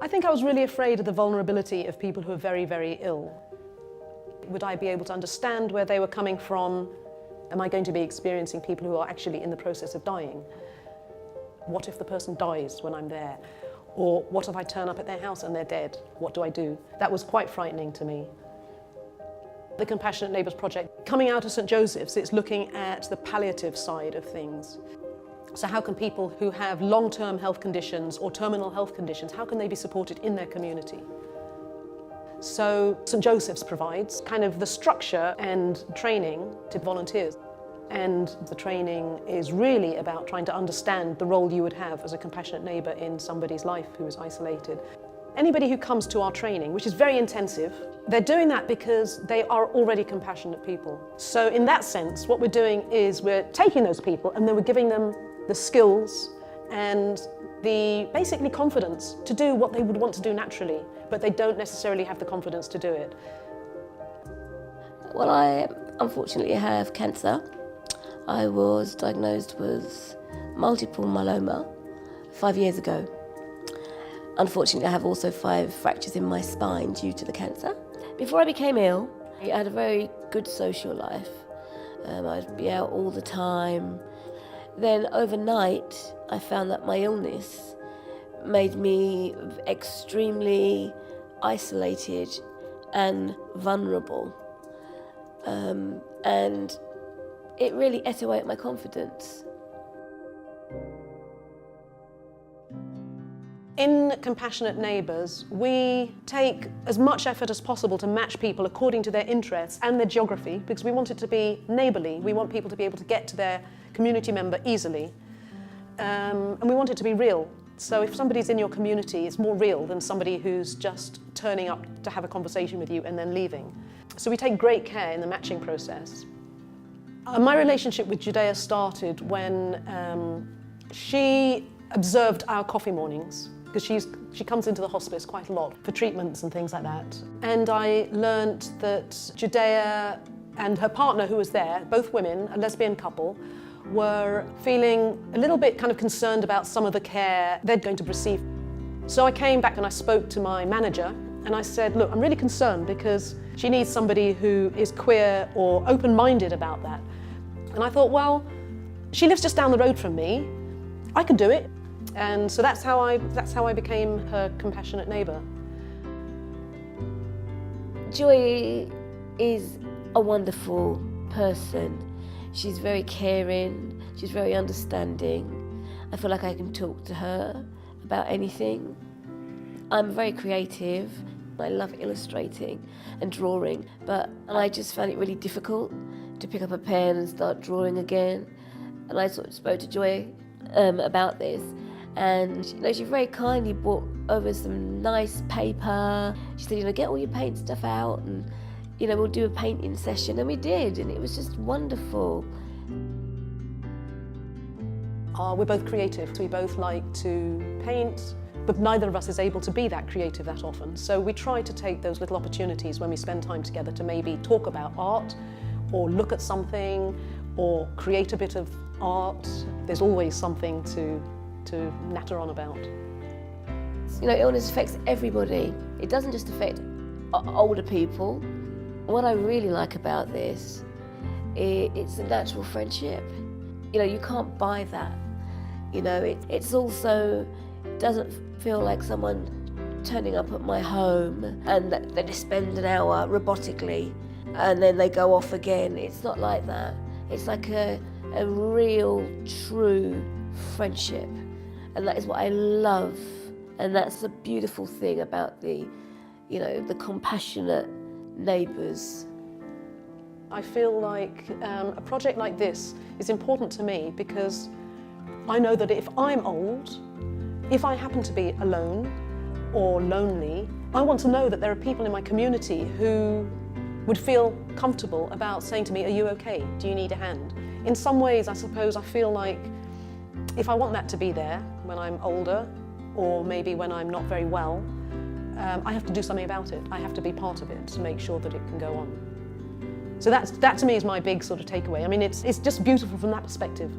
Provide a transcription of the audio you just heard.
I think I was really afraid of the vulnerability of people who are very, very ill. Would I be able to understand where they were coming from? Am I going to be experiencing people who are actually in the process of dying? What if the person dies when I'm there? Or what if I turn up at their house and they're dead? What do I do? That was quite frightening to me. The Compassionate Neighbours project, coming out of St Joseph's, it's looking at the palliative side of things. So how can people who have long-term health conditions or terminal health conditions, how can they be supported in their community? So St Joseph's provides kind of the structure and training to volunteers. And the training is really about trying to understand the role you would have as a compassionate neighbour in somebody's life who is isolated. Anybody who comes to our training, which is very intensive, they're doing that because they are already compassionate people. So in that sense, what we're doing is we're taking those people and then we're giving them the skills and the basically confidence to do what they would want to do naturally, but they don't necessarily have the confidence to do it. Well, I unfortunately have cancer. I was diagnosed with multiple myeloma 5 years ago. Unfortunately, I have also 5 fractures in my spine due to the cancer. Before I became ill, I had a very good social life. I'd be out all the time. Then overnight, I found that my illness made me extremely isolated and vulnerable. And it really ate away at my confidence. In Compassionate Neighbours, we take as much effort as possible to match people according to their interests and their geography, because we want it to be neighbourly. We want people to be able to get to their community member easily. And we want it to be real. So if somebody's in your community, it's more real than somebody who's just turning up to have a conversation with you and then leaving. So we take great care in the matching process. My relationship with Judea started when she observed our coffee mornings, because she comes into the hospice quite a lot for treatments and things like that. And I learnt that Judea and her partner who was there, both women, a lesbian couple, were feeling a little bit kind of concerned about some of the care they're going to receive. So I came back and I spoke to my manager and I said, look, I'm really concerned because she needs somebody who is queer or open-minded about that. And I thought, well, she lives just down the road from me. I could do it. And so that's how I became her compassionate neighbour. Joy is a wonderful person. She's very caring, she's very understanding. I feel like I can talk to her about anything. I'm very creative. I love illustrating and drawing, and I just found it really difficult to pick up a pen and start drawing again. And I sort of spoke to Joy about this, and she very kindly brought over some nice paper. She said, get all your paint stuff out and we'll do a painting session, and we did, and it was just wonderful. We're both creative, so we both like to paint, but neither of us is able to be that creative that often. So we try to take those little opportunities when we spend time together to maybe talk about art, or look at something, or create a bit of art. There's always something to natter on about. Illness affects everybody. It doesn't just affect older people. What I really like about this, it's a natural friendship. You can't buy that. It's also doesn't feel like someone turning up at my home and they just spend an hour robotically and then they go off again. It's not like that. It's like a real, true friendship, and that is what I love. And that's the beautiful thing about the compassionate neighbours. I feel like a project like this is important to me because I know that if I'm old, if I happen to be alone or lonely, I want to know that there are people in my community who would feel comfortable about saying to me, are you okay? Do you need a hand? In some ways, I suppose I feel like if I want that to be there when I'm older, or maybe when I'm not very well, I have to do something about it. I have to be part of it to make sure that it can go on. So that to me is my big sort of takeaway. I mean, it's just beautiful from that perspective.